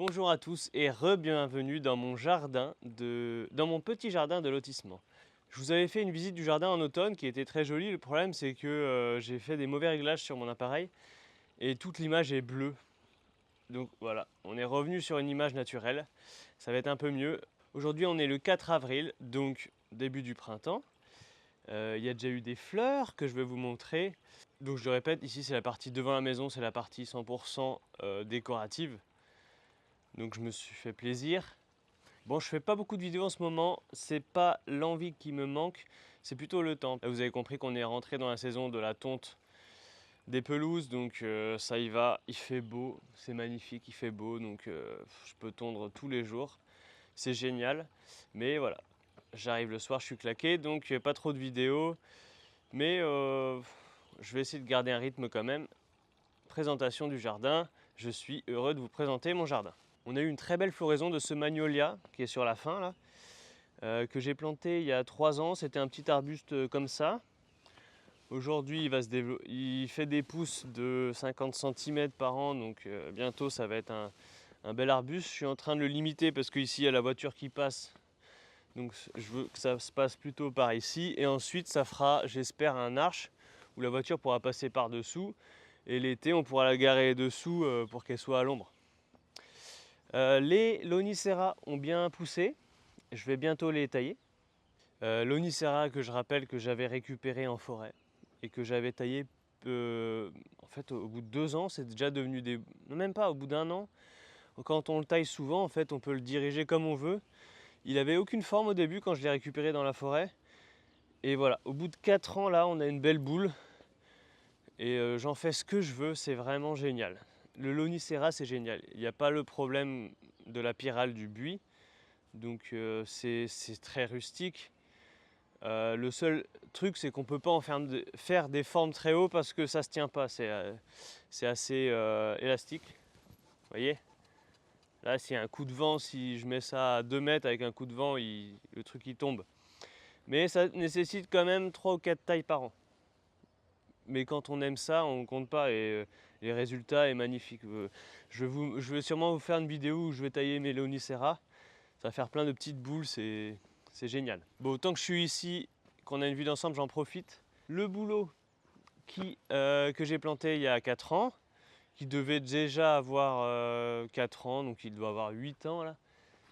Bonjour à tous et re-bienvenue dans mon petit jardin de lotissement. Je vous avais fait une visite du jardin en automne qui était très jolie. Le problème c'est que j'ai fait des mauvais réglages sur mon appareil et toute l'image est bleue. Donc voilà, on est revenu sur une image naturelle. Ça va être un peu mieux. Aujourd'hui on est le 4 avril, donc début du printemps. Il y a déjà eu des fleurs que je vais vous montrer. Donc je le répète, ici c'est la partie devant la maison, c'est la partie 100% décorative. Donc je me suis fait plaisir. Bon, je fais pas beaucoup de vidéos en ce moment, c'est pas l'envie qui me manque, c'est plutôt le temps. Là, vous avez compris qu'on est rentré dans la saison de la tonte des pelouses, donc ça y va, il fait beau, c'est magnifique, il fait beau, donc je peux tondre tous les jours, c'est génial. Mais voilà, j'arrive le soir, je suis claqué, donc pas trop de vidéos, mais je vais essayer de garder un rythme quand même. Présentation du jardin, je suis heureux de vous présenter mon jardin. On a eu une très belle floraison de ce magnolia qui est sur la fin là, que j'ai planté il y a 3 ans. C'était un petit arbuste comme ça. Aujourd'hui il fait des pousses de 50 cm par an, donc bientôt ça va être un bel arbuste. Je suis en train de le limiter parce qu'ici il y a la voiture qui passe, donc je veux que ça se passe plutôt par ici. Et ensuite ça fera, j'espère, un arche où la voiture pourra passer par dessous. Et l'été on pourra la garer dessous pour qu'elle soit à l'ombre. Les Lonicera ont bien poussé, je vais bientôt les tailler. Lonicera que je rappelle que j'avais récupéré en forêt et que j'avais taillé en fait au bout de 2 ans, c'est déjà devenu des... Non, même pas, au bout d'1 an. Quand on le taille souvent, en fait on peut le diriger comme on veut. Il avait aucune forme au début quand je l'ai récupéré dans la forêt. Et voilà, au bout de 4 ans là, on a une belle boule. Et j'en fais ce que je veux, c'est vraiment génial. Le Lonicera c'est génial, il n'y a pas le problème de la pyrale du buis. Donc c'est très rustique. Le seul truc c'est qu'on ne peut pas en faire des formes très hautes parce que ça ne se tient pas, c'est assez élastique. Vous voyez? Là s'il y a un coup de vent, si je mets ça à 2 mètres avec un coup de vent, le truc il tombe. Mais ça nécessite quand même 3 ou 4 tailles par an. Mais quand on aime ça, on ne compte pas et les résultats est magnifique. Je vais sûrement vous faire une vidéo où je vais tailler mes Lonicera. Ça va faire plein de petites boules, c'est génial. Bon, tant que je suis ici, qu'on a une vue d'ensemble, j'en profite. Le bouleau que j'ai planté il y a 4 ans, qui devait déjà avoir 4 ans, donc il doit avoir 8 ans là.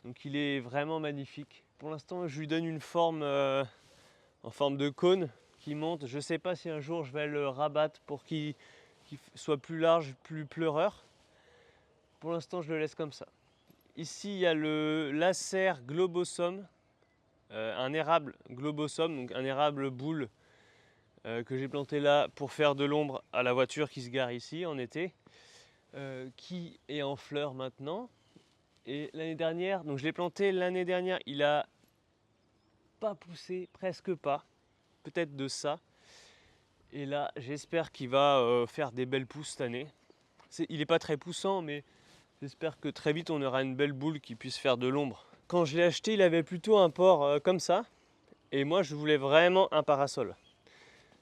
Donc il est vraiment magnifique. Pour l'instant, je lui donne une forme en forme de cône qui monte. Je ne sais pas si un jour je vais le rabattre pour qu'il soit plus large, plus pleureur. Pour l'instant, je le laisse comme ça. Ici, il y a le Lacer globosum, un érable globosum, donc un érable boule que j'ai planté là pour faire de l'ombre à la voiture qui se gare ici en été, qui est en fleurs maintenant. Et l'année dernière, donc je l'ai planté l'année dernière, il a pas poussé, presque pas, peut-être de ça. Et là, j'espère qu'il va faire des belles pousses cette année. Il n'est pas très poussant, mais j'espère que très vite on aura une belle boule qui puisse faire de l'ombre. Quand je l'ai acheté, il avait plutôt un port comme ça. Et moi, je voulais vraiment un parasol.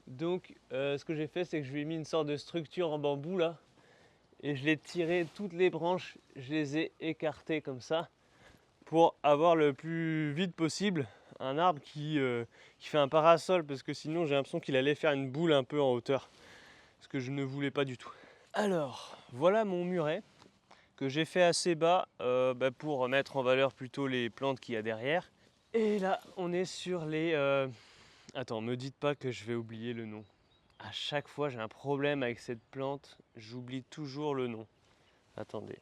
Donc, ce que j'ai fait, c'est que je lui ai mis une sorte de structure en bambou là. Et je l'ai tiré toutes les branches, je les ai écartées comme ça. Pour avoir le plus vite possible un arbre qui fait un parasol. Parce que sinon, j'ai l'impression qu'il allait faire une boule un peu en hauteur. Ce que je ne voulais pas du tout. Alors, voilà mon muret que j'ai fait assez bas pour mettre en valeur plutôt les plantes qu'il y a derrière. Et là, on est sur les... Attends, me dites pas que je vais oublier le nom. À chaque fois, j'ai un problème avec cette plante. J'oublie toujours le nom. Attendez.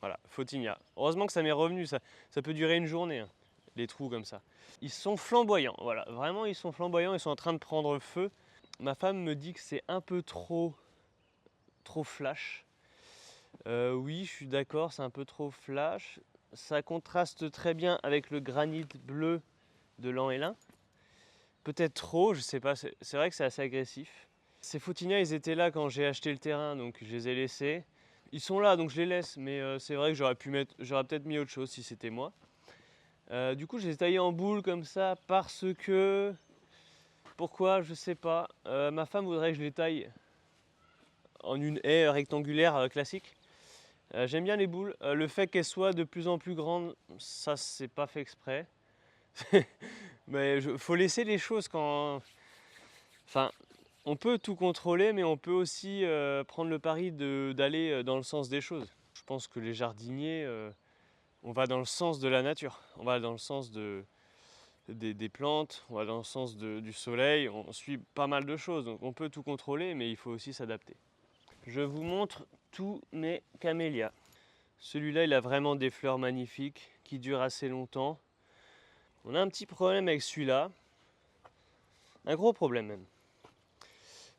Voilà, Photinia. Heureusement que ça m'est revenu. Ça peut durer une journée, hein, les trous comme ça. Ils sont flamboyants. Voilà, vraiment, ils sont flamboyants. Ils sont en train de prendre feu. Ma femme me dit que c'est un peu trop flash. Oui, je suis d'accord, c'est un peu trop flash. Ça contraste très bien avec le granit bleu de l'An-Hélin. Peut-être trop, je sais pas, c'est vrai que c'est assez agressif. Ces Photinia, ils étaient là quand j'ai acheté le terrain, donc je les ai laissés. Ils sont là, donc je les laisse, mais c'est vrai que j'aurais peut-être mis autre chose si c'était moi. Du coup, je les ai taillés en boule comme ça parce que... Pourquoi? Je sais pas. Ma femme voudrait que je les taille en une haie rectangulaire classique. J'aime bien les boules. Le fait qu'elles soient de plus en plus grandes, ça c'est pas fait exprès. Mais faut laisser les choses quand. Enfin, on peut tout contrôler, mais on peut aussi prendre le pari d'aller dans le sens des choses. Je pense que les jardiniers, on va dans le sens de la nature. On va dans le sens des plantes, on va dans le sens du soleil. On suit pas mal de choses. Donc on peut tout contrôler, mais il faut aussi s'adapter. Je vous montre tous mes camélias. Celui-là, il a vraiment des fleurs magnifiques qui durent assez longtemps. On a un petit problème avec celui-là. Un gros problème même.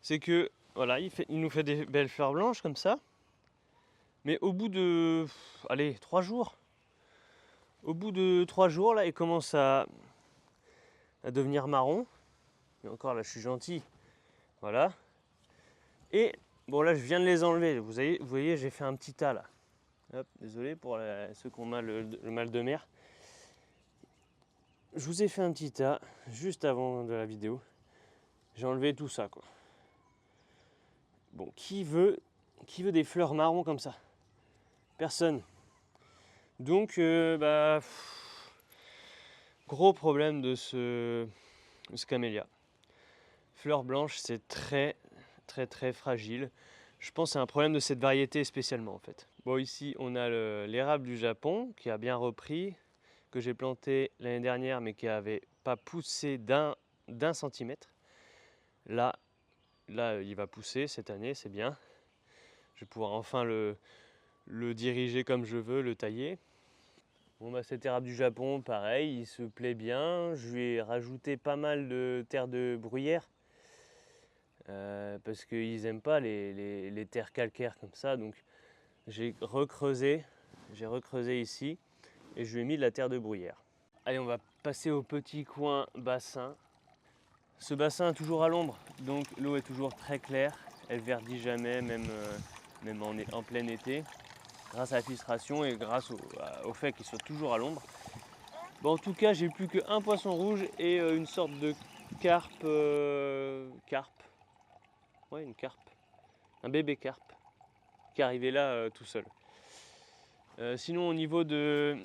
C'est que, voilà, il nous fait des belles fleurs blanches comme ça. Mais au bout de, allez, 3 jours. Au bout de 3 jours, là, il commence à devenir marron. Et encore, là, je suis gentil. Voilà. Et, bon, là, je viens de les enlever. Vous voyez, j'ai fait un petit tas, là. Hop, désolé pour ceux qui ont le mal de mer. Je vous ai fait un petit tas juste avant de la vidéo. J'ai enlevé tout ça, quoi. Bon, qui veut des fleurs marron comme ça? Personne. Donc, gros problème de ce camélia. Fleurs blanches, c'est très fragile. Je pense que c'est un problème de cette variété spécialement en fait. Bon, ici on a l'érable du Japon qui a bien repris, que j'ai planté l'année dernière mais qui n'avait pas poussé d'un centimètre. Là, il va pousser cette année, c'est bien. Je vais pouvoir enfin le diriger comme je veux, le tailler. Bon, bah, cet érable du Japon, pareil, il se plaît bien. Je lui ai rajouté pas mal de terre de bruyère parce qu'ils n'aiment pas les terres calcaires comme ça. Donc j'ai recreusé ici et je lui ai mis de la terre de bruyère. Allez, on va passer au petit coin bassin. Ce bassin est toujours à l'ombre, donc l'eau est toujours très claire. Elle verdit jamais, même en plein été. Grâce à la filtration et grâce au fait qu'il soit toujours à l'ombre. Bon, en tout cas, j'ai plus qu'un poisson rouge et une sorte de carpe. Carpe. Ouais, une carpe. Un bébé carpe qui est arrivé là tout seul. Sinon, au niveau de.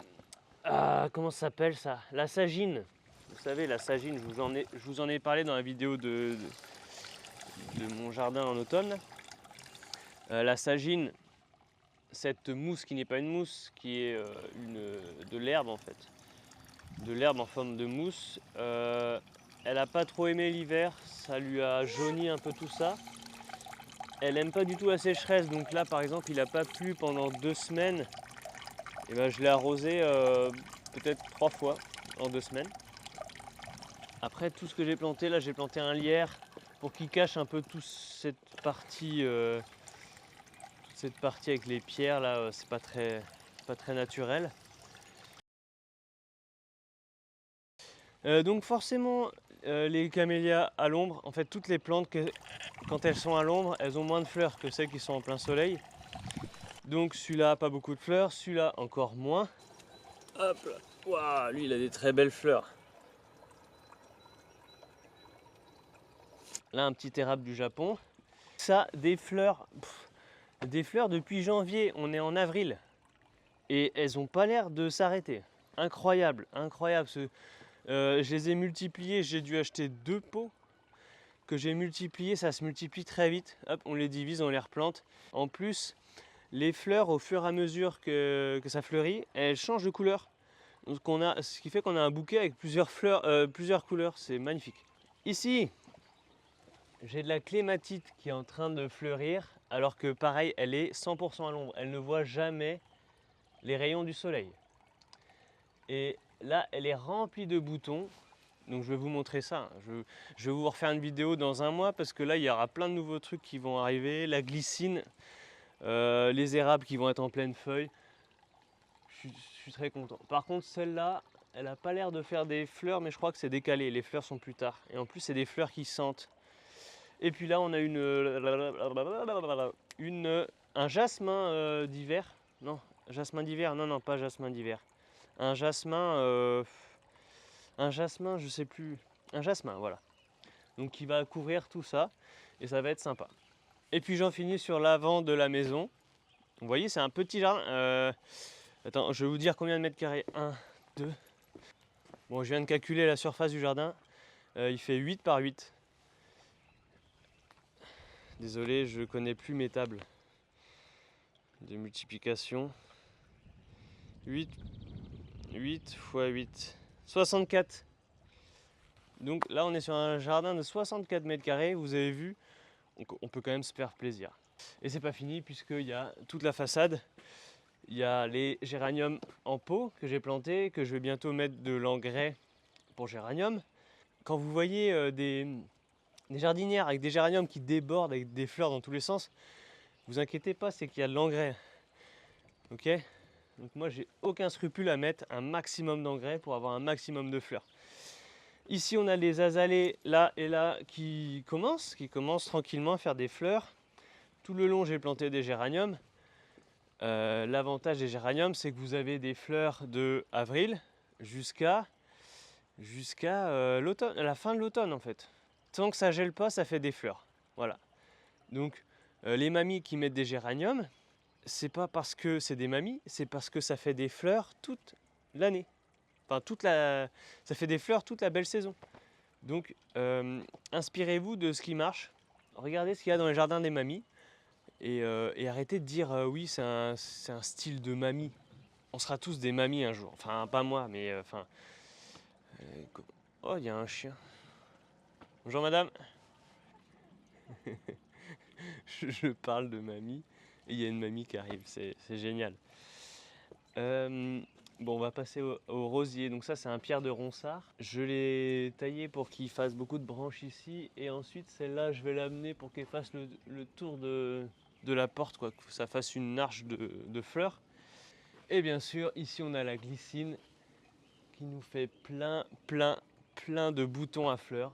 Comment ça s'appelle ça? La sagine. Vous savez, la sagine, je vous en ai parlé dans la vidéo de mon jardin en automne. La sagine, cette mousse qui n'est pas une mousse, qui est de l'herbe en fait, de l'herbe en forme de mousse. Elle n'a pas trop aimé l'hiver, ça lui a jauni un peu tout ça. Elle n'aime pas du tout la sécheresse, donc là par exemple il n'a pas plu pendant 2 semaines. Et ben, je l'ai arrosé peut-être 3 fois en 2 semaines. Après tout ce que j'ai planté, là j'ai planté un lierre pour qu'il cache un peu toute cette partie avec les pierres là, c'est pas très naturel. Donc forcément les camélias à l'ombre, en fait toutes les plantes quand elles sont à l'ombre, elles ont moins de fleurs que celles qui sont en plein soleil. Donc celui-là pas beaucoup de fleurs, celui-là encore moins. Hop là, waouh, lui il a des très belles fleurs. Là un petit érable du Japon. Ça des fleurs depuis janvier, on est en avril. Et elles n'ont pas l'air de s'arrêter. Incroyable, incroyable. Je les ai multipliées, j'ai dû acheter 2 pots que j'ai multipliés, ça se multiplie très vite. Hop, on les divise, on les replante. En plus, les fleurs, au fur et à mesure que ça fleurit, elles changent de couleur. Donc ce qui fait qu'on a un bouquet avec plusieurs fleurs, plusieurs couleurs. C'est magnifique. Ici, j'ai de la clématite qui est en train de fleurir, alors que pareil, elle est 100% à l'ombre. Elle ne voit jamais les rayons du soleil. Et là, elle est remplie de boutons. Donc je vais vous montrer ça. Je vais vous refaire une vidéo dans 1 mois parce que là, il y aura plein de nouveaux trucs qui vont arriver. La glycine, les érables qui vont être en pleine feuille. Je suis très content. Par contre, celle-là, elle n'a pas l'air de faire des fleurs, mais je crois que c'est décalé. Les fleurs sont plus tard. Et en plus, c'est des fleurs qui sentent. Et puis là, on a un jasmin d'hiver. Non, jasmin d'hiver. Non, pas jasmin d'hiver. Un jasmin, je sais plus. Un jasmin, voilà. Donc qui va couvrir tout ça et ça va être sympa. Et puis j'en finis sur l'avant de la maison. Vous voyez, c'est un petit jardin. Attends, je vais vous dire combien de mètres carrés. 1, 2. Bon, je viens de calculer la surface du jardin. Il fait 8 par 8. Désolé, je connais plus mes tables de multiplication. 8 fois 8. 64. Donc là, on est sur un jardin de 64 mètres carrés. Vous avez vu, on peut quand même se faire plaisir. Et c'est pas fini puisqu'il y a toute la façade. Il y a les géraniums en pot que j'ai plantés, que je vais bientôt mettre de l'engrais pour géranium. Quand vous voyez des jardinières avec des géraniums qui débordent avec des fleurs dans tous les sens, vous inquiétez pas, c'est qu'il y a de l'engrais. Ok? Donc moi j'ai aucun scrupule à mettre un maximum d'engrais pour avoir un maximum de fleurs. Ici on a les azalées là et là qui commencent tranquillement à faire des fleurs. Tout le long j'ai planté des géraniums. L'avantage des géraniums c'est que vous avez des fleurs de avril jusqu'à l'automne, la fin de l'automne en fait. Tant que ça gèle pas, ça fait des fleurs. Voilà. Donc les mamies qui mettent des géraniums, c'est pas parce que c'est des mamies, c'est parce que ça fait des fleurs toute l'année. Enfin, ça fait des fleurs toute la belle saison. Donc, inspirez-vous de ce qui marche. Regardez ce qu'il y a dans les jardins des mamies. Et arrêtez de dire oui, c'est un style de mamie. On sera tous des mamies un jour. Enfin, pas moi, mais oh, il y a un chien. Bonjour madame. je parle de mamie et il y a une mamie qui arrive. C'est génial. Bon, on va passer au rosier. Donc ça, c'est un pierre de ronsard. Je l'ai taillé pour qu'il fasse beaucoup de branches ici. Et ensuite, celle-là, je vais l'amener pour qu'elle fasse le tour de la porte, quoi, que ça fasse une arche de fleurs. Et bien sûr, ici, on a la glycine qui nous fait plein de boutons à fleurs.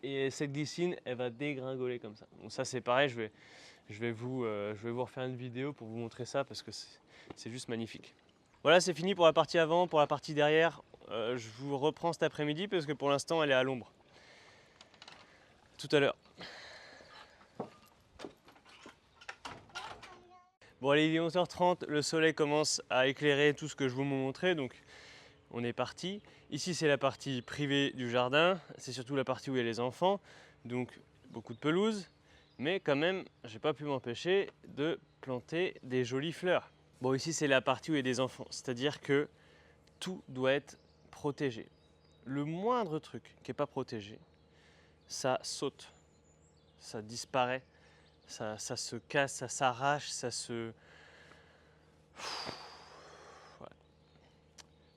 Et cette glycine, elle va dégringoler comme ça. Donc ça, c'est pareil, je vais vous refaire une vidéo pour vous montrer ça parce que c'est juste magnifique. Voilà, c'est fini pour la partie avant. Pour la partie derrière, je vous reprends cet après-midi parce que pour l'instant, elle est à l'ombre. Tout à l'heure. Bon, allez, il est 11h30. Le soleil commence à éclairer tout ce que je vous montrais. Donc, on est parti. Ici, c'est la partie privée du jardin. C'est surtout la partie où il y a les enfants. Donc, beaucoup de pelouse. Mais quand même, j'ai pas pu m'empêcher de planter des jolies fleurs. Bon, ici, c'est la partie où il y a des enfants. C'est-à-dire que tout doit être protégé. Le moindre truc qui n'est pas protégé, ça saute, ça disparaît, ça se casse, ça s'arrache, ça se... Ouais.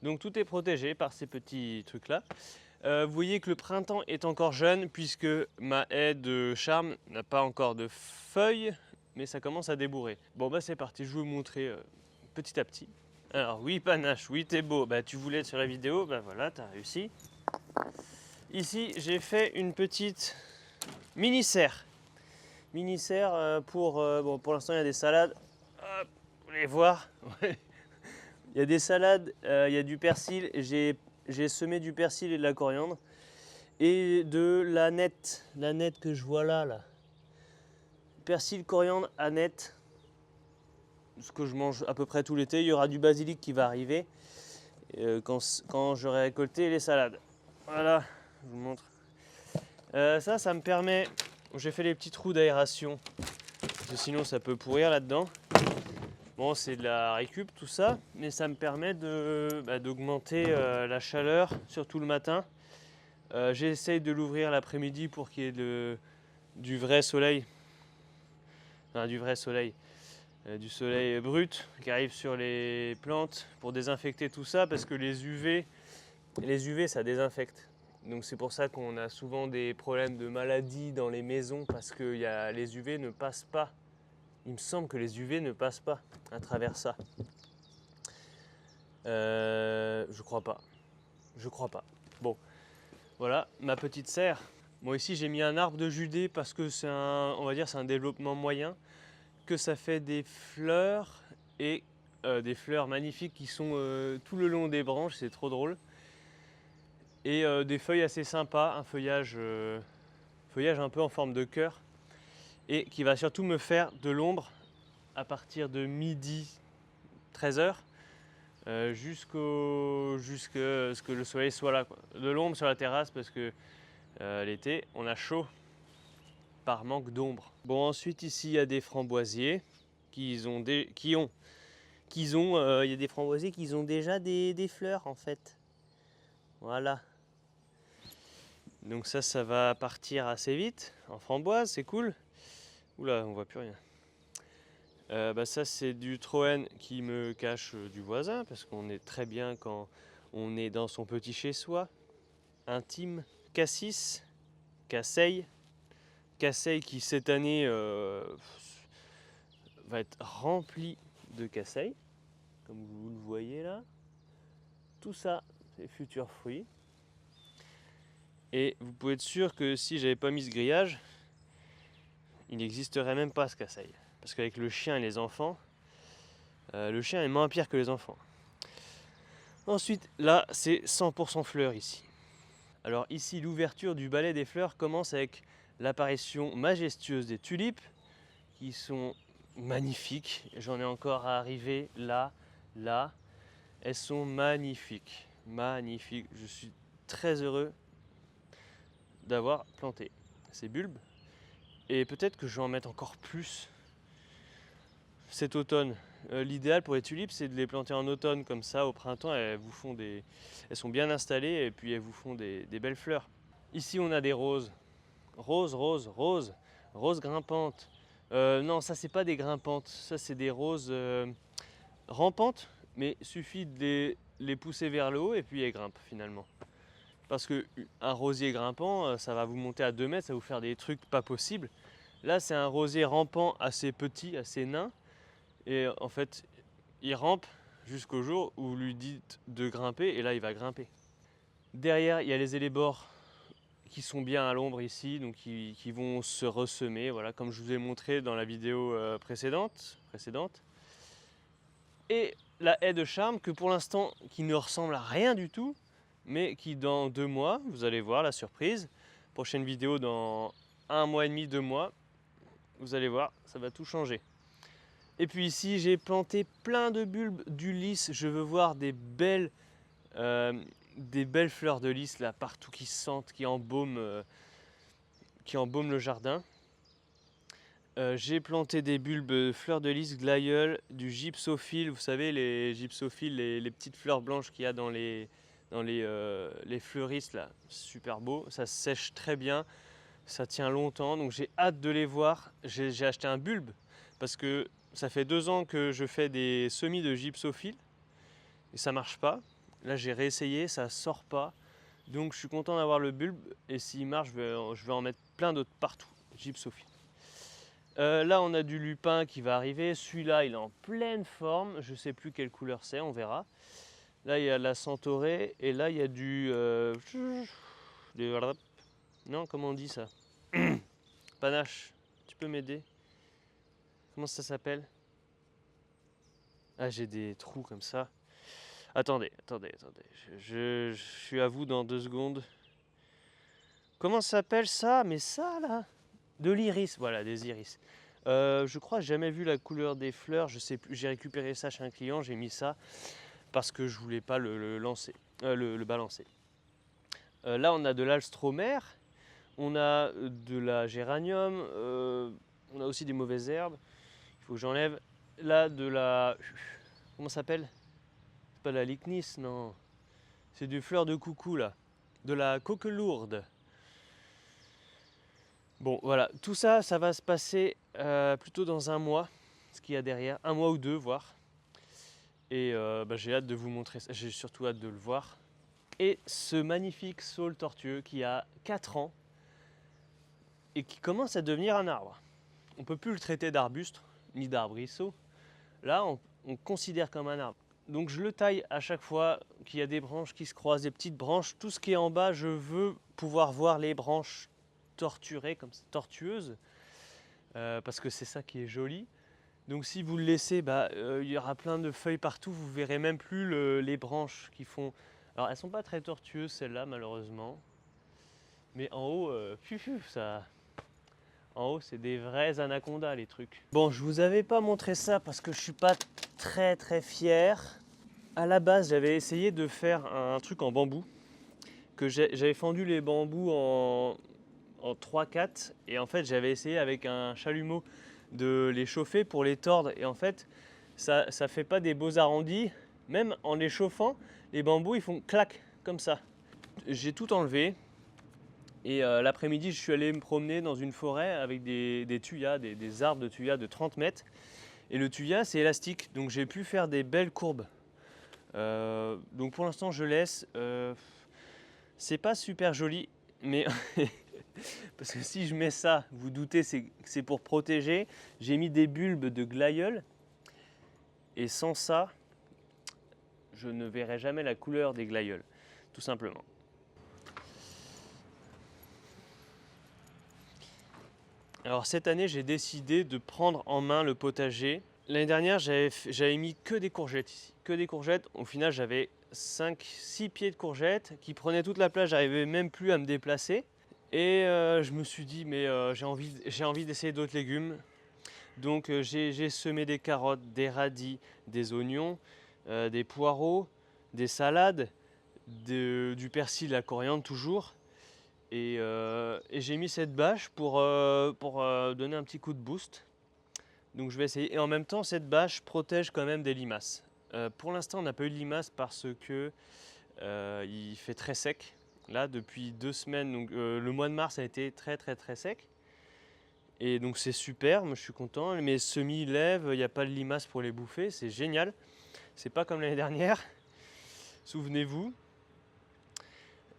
Donc tout est protégé par ces petits trucs-là. Vous voyez que le printemps est encore jeune puisque ma haie de charme n'a pas encore de feuilles, mais ça commence à débourrer. Bon bah c'est parti, je vais vous montrer petit à petit. Alors oui Panache, oui t'es beau, bah tu voulais être sur la vidéo, bah voilà, t'as réussi. Ici j'ai fait une petite mini serre. Mini serre bon pour l'instant il y a des salades. Hop, vous allez voir. Il y a des salades, il y a du persil, j'ai semé du persil et de la coriandre. Et de l'aneth que je vois là. Persil, coriandre, aneth. Ce que je mange à peu près tout l'été. Il y aura du basilic qui va arriver quand j'aurai récolté les salades. Voilà, je vous montre. Ça me permet... J'ai fait les petits trous d'aération. Parce que sinon ça peut pourrir là-dedans. Bon, c'est de la récup tout ça. Mais ça me permet d'augmenter la chaleur, surtout le matin. J'essaye de l'ouvrir l'après-midi pour qu'il y ait du vrai soleil. Enfin, du vrai soleil. Du soleil brut qui arrive sur les plantes pour désinfecter tout ça parce que les UV ça désinfecte. Donc c'est pour ça qu'on a souvent des problèmes de maladies dans les maisons parce que les UV ne passent pas. Il me semble que les UV ne passent pas à travers ça. Je crois pas. Bon, voilà ma petite serre. Moi ici j'ai mis un arbre de Judée parce que c'est un développement moyen. Que ça fait des fleurs et des fleurs magnifiques qui sont tout le long des branches, c'est trop drôle. Et des feuilles assez sympas, un feuillage un peu en forme de cœur. et qui va surtout me faire de l'ombre à partir de midi 13h jusqu'à ce que le soleil soit là, quoi. De l'ombre sur la terrasse parce que l'été on a chaud par manque d'ombre. Bon, ensuite ici il y a des framboisiers il y a des framboisiers qui ont déjà des fleurs en fait. Voilà. Donc ça va partir assez vite en framboise, c'est cool. Oula, on voit plus rien. Ça c'est du Troène qui me cache du voisin parce qu'on est très bien quand on est dans son petit chez-soi, intime. Cassis, Casseille qui cette année va être rempli de casseilles, comme vous le voyez là. Tout ça, c'est futurs fruits. Et vous pouvez être sûr que si j'avais pas mis ce grillage, il n'existerait même pas ce casseille. Parce qu'avec le chien et les enfants, le chien est moins pire que les enfants. Ensuite, là, c'est 100% fleurs ici. Alors ici, l'ouverture du balai des fleurs commence avec l'apparition majestueuse des tulipes, qui sont magnifiques. J'en ai encore à arriver là. Elles sont magnifiques. Magnifiques. Je suis très heureux d'avoir planté ces bulbes. Et peut-être que je vais en mettre encore plus cet automne. L'idéal pour les tulipes, c'est de les planter en automne, comme ça au printemps elles sont bien installées et puis elles vous font des belles fleurs. Ici on a des roses. Roses grimpantes. Non, ça c'est pas des grimpantes, ça c'est des roses rampantes, mais suffit de les pousser vers le haut et puis elles grimpent finalement. Parce qu'un rosier grimpant, ça va vous monter à 2 mètres, ça va vous faire des trucs pas possibles. Là c'est un rosier rampant assez petit, assez nain. Et en fait, il rampe jusqu'au jour où vous lui dites de grimper, et là il va grimper. Derrière, il y a les élébores qui sont bien à l'ombre ici, donc qui vont se ressemer, voilà, comme je vous ai montré dans la vidéo précédente. Et la haie de charme, que pour l'instant, qui ne ressemble à rien du tout, mais qui dans 2 mois, vous allez voir la surprise, prochaine vidéo dans 1 mois et demi, 2 mois, vous allez voir, ça va tout changer. Et puis ici, j'ai planté plein de bulbes d'Ulysse. Je veux voir des belles fleurs de lys là partout qui sentent, qui embaument le jardin. J'ai planté des bulbes fleurs de lys, glaïeul, du gypsophile. Vous savez, les gypsophiles, les petites fleurs blanches qu'il y a dans les fleuristes là, super beau. Ça sèche très bien, ça tient longtemps. Donc j'ai hâte de les voir. J'ai acheté un bulbe parce que ça fait 2 ans que je fais des semis de gypsophile et ça marche pas. Là j'ai réessayé, ça sort pas. Donc je suis content d'avoir le bulbe et s'il marche, je vais en mettre plein d'autres partout. Gypsophile. Là on a du lupin qui va arriver. Celui-là il est en pleine forme. Je sais plus quelle couleur c'est, on verra. Là il y a la centaurée et là il y a non, comment on dit ça? Panache. Tu peux m'aider? Comment ça s'appelle? Ah, j'ai des trous comme ça. Attendez. Je suis à vous dans 2 secondes. Comment ça s'appelle ça? Mais ça là? De l'iris, voilà, des iris. Je crois que j'ai jamais vu la couleur des fleurs, je sais plus. J'ai récupéré ça chez un client, j'ai mis ça parce que je voulais pas le balancer. Là, on a de l'alstromère, on a de la géranium, on a aussi des mauvaises herbes. Il faut que j'enlève. Là, de la. Comment ça s'appelle? C'est pas la lychnis, non. C'est du fleur de coucou là. De la coquelourde. Bon, voilà. Tout ça, ça va se passer plutôt dans 1 mois. Ce qu'il y a derrière. 1 mois ou 2, voire. Et j'ai hâte de vous montrer ça. J'ai surtout hâte de le voir. Et ce magnifique saule tortueux qui a 4 ans et qui commence à devenir un arbre. On ne peut plus le traiter d'arbuste ni d'arbrisseau. Là, on considère comme un arbre. Donc je le taille à chaque fois qu'il y a des branches qui se croisent, des petites branches. Tout ce qui est en bas, je veux pouvoir voir les branches torturées, comme ça, tortueuses, parce que c'est ça qui est joli. Donc si vous le laissez, il y aura plein de feuilles partout, vous verrez même plus les branches qui font... Alors elles sont pas très tortueuses celles-là malheureusement, mais en haut, ça... En haut, c'est des vrais anacondas, les trucs. Bon, je vous avais pas montré ça parce que je suis pas très fier. À la base, j'avais essayé de faire un truc en bambou. J'avais fendu les bambous en 3-4. Et en fait, j'avais essayé avec un chalumeau de les chauffer pour les tordre. Et en fait, ça fait pas des beaux arrondis. Même en les chauffant, les bambous, ils font clac, comme ça. J'ai tout enlevé. Et l'après-midi, je suis allé me promener dans une forêt avec des tuyas, des arbres de tuyas de 30 mètres. Et le tuya, c'est élastique, donc j'ai pu faire des belles courbes. Donc pour l'instant, je laisse. C'est pas super joli, mais parce que si je mets ça, vous doutez, c'est pour protéger. J'ai mis des bulbes de glaïeul. Et sans ça, je ne verrai jamais la couleur des glaïeuls, tout simplement. Alors cette année, j'ai décidé de prendre en main le potager. L'année dernière, j'avais mis que des courgettes ici. Que des courgettes. Au final, j'avais 5-6 pieds de courgettes qui prenaient toute la place. J'arrivais même plus à me déplacer. Et je me suis dit, mais j'ai envie d'essayer d'autres légumes. Donc j'ai semé des carottes, des radis, des oignons, des poireaux, des salades, du persil, la coriandre toujours. Et j'ai mis cette bâche pour donner un petit coup de boost. Donc je vais essayer. Et en même temps, cette bâche protège quand même des limaces. Pour l'instant, on n'a pas eu de limaces parce que il fait très sec. Là, depuis 2 semaines, donc, le mois de mars a été très sec. Et donc c'est super, moi je suis content. Mes semis lèvent, il n'y a pas de limaces pour les bouffer, c'est génial. C'est pas comme l'année dernière, souvenez-vous.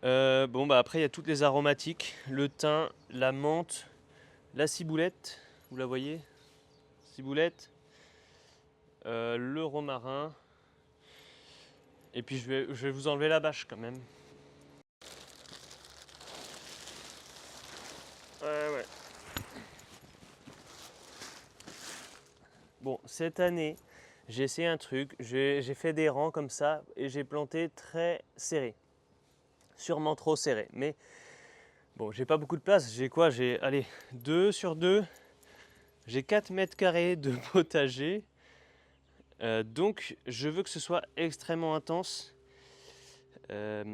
Bon bah après il y a toutes les aromatiques, le thym, la menthe, la ciboulette, vous la voyez, ciboulette, le romarin, et puis je vais vous enlever la bâche quand même. Ouais. Bon, cette année, j'ai essayé un truc, j'ai fait des rangs comme ça et j'ai planté très serré. Sûrement trop serré, mais bon, j'ai pas beaucoup de place. J'ai quoi? J'ai, allez, 2 sur 2. J'ai 4 mètres carrés de potager. Donc, je veux que ce soit extrêmement intense. Ce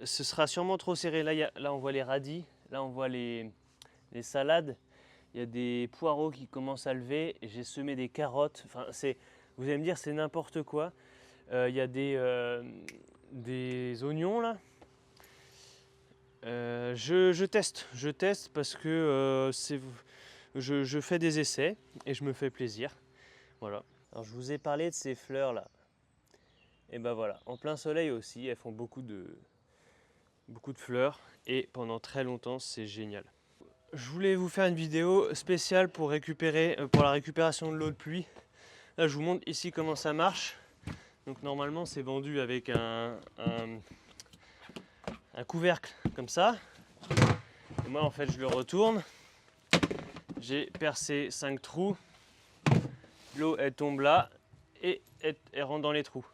sera sûrement trop serré. Là, on voit les radis. Là, on voit les salades. Il y a des poireaux qui commencent à lever. J'ai semé des carottes. Enfin, vous allez me dire, c'est n'importe quoi. Il y a des oignons là. Je teste parce que je fais des essais et je me fais plaisir. Voilà. Alors je vous ai parlé de ces fleurs là. Et ben voilà, en plein soleil aussi, elles font beaucoup de fleurs et pendant très longtemps, c'est génial. Je voulais vous faire une vidéo spéciale pour la récupération de l'eau de pluie. Là, je vous montre ici comment ça marche. Donc normalement, c'est vendu avec un couvercle comme ça. Et moi, en fait, je le retourne. J'ai percé 5 trous. L'eau, elle tombe là et elle rentre dans les trous.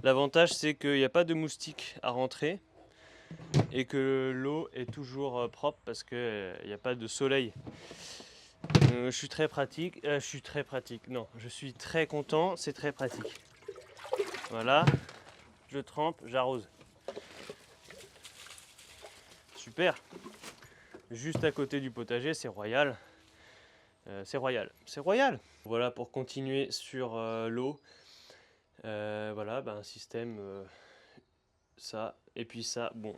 L'avantage, c'est qu'il n'y a pas de moustiques à rentrer et que l'eau est toujours propre parce qu'il n'y a pas de soleil. Je suis très pratique. Non, je suis très content. C'est très pratique. Voilà. Je trempe, j'arrose. Super. Juste à côté du potager, c'est royal. C'est royal. Voilà, pour continuer sur l'eau. Voilà, un système, ça, et puis ça, bon.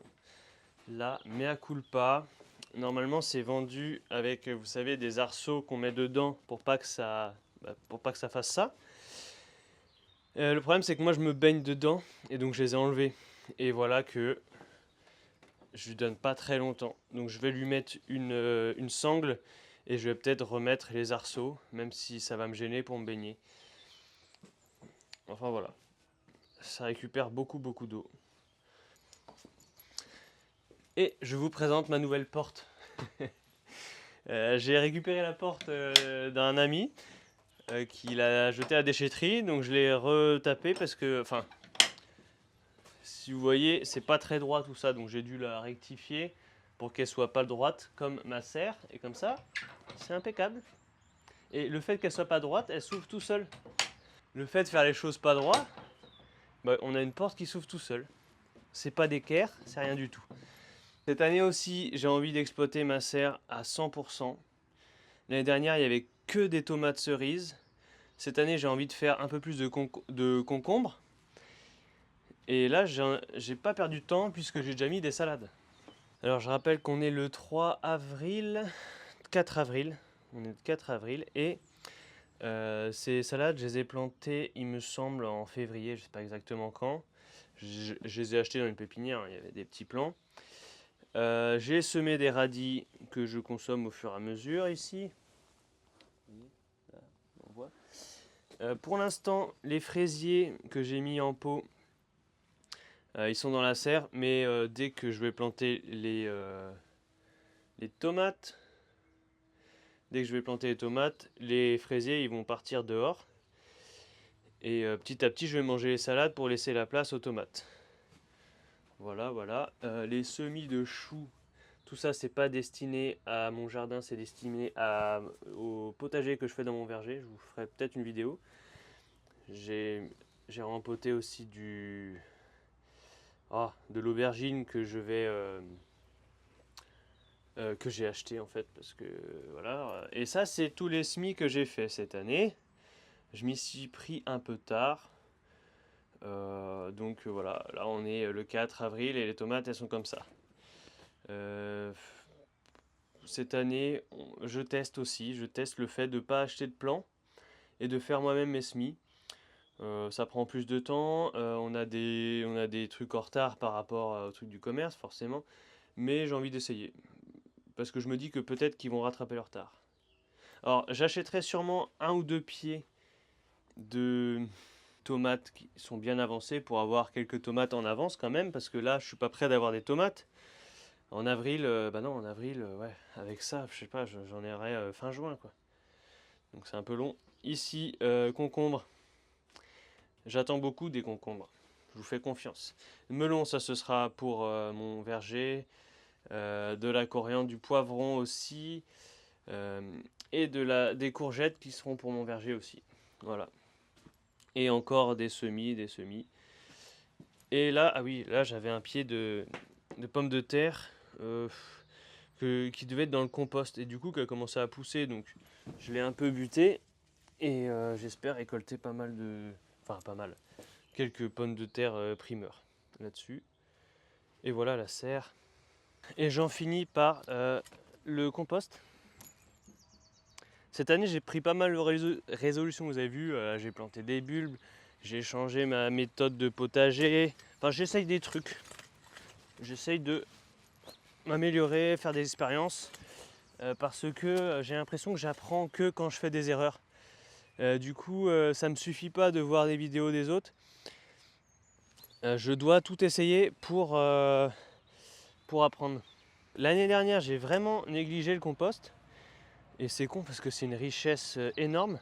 Là, mea culpa. Normalement, c'est vendu avec, vous savez, des arceaux qu'on met dedans pour pas que ça fasse ça. Le problème, c'est que moi, je me baigne dedans, et donc je les ai enlevés. Et voilà que je lui donne pas très longtemps. Donc je vais lui mettre une sangle et je vais peut-être remettre les arceaux, même si ça va me gêner pour me baigner. Enfin voilà, ça récupère beaucoup d'eau. Et je vous présente ma nouvelle porte. J'ai récupéré la porte d'un ami qui l'a jetée à la déchetterie, donc je l'ai retapée parce que, enfin, si vous voyez, c'est pas très droit tout ça, donc j'ai dû la rectifier. pour qu'elle soit pas droite comme ma serre. Et comme ça, c'est impeccable. Et le fait qu'elle soit pas droite, elle s'ouvre tout seul. Le fait de faire les choses pas droit, bah, on a une porte qui s'ouvre tout seul. C'est pas d'équerre, c'est rien du tout. Cette année aussi, j'ai envie d'exploiter ma serre à 100%. L'année dernière, il n'y avait que des tomates cerises. Cette année, j'ai envie de faire un peu plus de concombres. Et là, j'ai pas perdu de temps puisque j'ai déjà mis des salades. Alors, je rappelle qu'on est le 3 avril, 4 avril. On est le 4 avril et ces salades, je les ai plantées, il me semble, en février, je ne sais pas exactement quand. Je les ai achetées dans une pépinière, il y avait des petits plants. J'ai semé des radis que je consomme au fur et à mesure ici. Là, on voit. Pour l'instant, les fraisiers que j'ai mis en pot, ils sont dans la serre, mais dès que je vais planter les tomates, les fraisiers ils vont partir dehors. Et petit à petit, je vais manger les salades pour laisser la place aux tomates. Voilà, voilà. Les semis de choux, tout ça, c'est pas destiné à mon jardin, c'est destiné au potager que je fais dans mon verger. Je vous ferai peut-être une vidéo. J'ai rempoté aussi de l'aubergine que que j'ai acheté en fait, parce que voilà. Et ça, c'est tous les semis que j'ai fait cette année. Je m'y suis pris un peu tard. Donc voilà, là on est le 4 avril et les tomates elles sont comme ça. Cette année, je teste le fait de ne pas acheter de plants et de faire moi-même mes semis. Ça prend plus de temps, on a des trucs en retard par rapport aux trucs du commerce forcément, mais j'ai envie d'essayer parce que je me dis que peut-être qu'ils vont rattraper leur retard. Alors j'achèterai sûrement un ou deux pieds de tomates qui sont bien avancées pour avoir quelques tomates en avance quand même, parce que là je suis pas prêt d'avoir des tomates. En avril, ouais, avec ça, je sais pas, j'en aurai fin juin quoi. Donc c'est un peu long. Ici, concombre. J'attends beaucoup des concombres. Je vous fais confiance. Melon, ça ce sera pour mon verger. De la coriandre, du poivron aussi. Et des courgettes qui seront pour mon verger aussi. Voilà. Et encore des semis. Et là, ah oui, là j'avais un pied de pommes de terre qui devait être dans le compost. Et du coup, qui a commencé à pousser. Donc je l'ai un peu buté. Et j'espère récolter pas mal de... Enfin, pas mal. Quelques pommes de terre primeur là-dessus. Et voilà la serre. Et j'en finis par le compost. Cette année, j'ai pris pas mal de résolutions, vous avez vu. J'ai planté des bulbes, j'ai changé ma méthode de potager. Enfin, j'essaye des trucs. J'essaye de m'améliorer, faire des expériences. Parce que j'ai l'impression que j'apprends que quand je fais des erreurs. Du coup, ça ne me suffit pas de voir des vidéos des autres. Je dois tout essayer pour apprendre. L'année dernière, j'ai vraiment négligé le compost. Et c'est con parce que c'est une richesse énorme.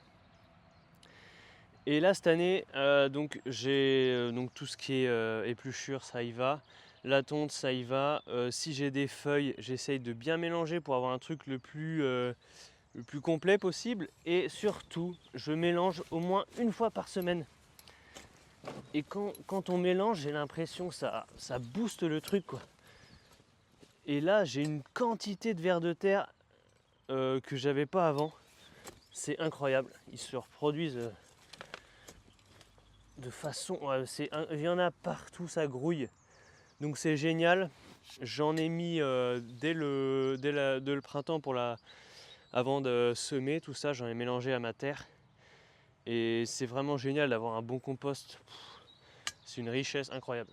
Et là, cette année, donc j'ai tout ce qui est épluchure, ça y va. La tonte, ça y va. Si j'ai des feuilles, j'essaye de bien mélanger pour avoir un truc le plus complet possible. Et surtout, je mélange au moins une fois par semaine. Et quand on mélange, j'ai l'impression que ça booste le truc, quoi. Et là, j'ai une quantité de vers de terre que j'avais pas avant. C'est incroyable. Ils se reproduisent de façon... Ouais, il y en a partout, ça grouille. Donc c'est génial. J'en ai mis dès le printemps avant de semer tout ça. J'en ai mélangé à ma terre. Et c'est vraiment génial d'avoir un bon compost. C'est une richesse incroyable.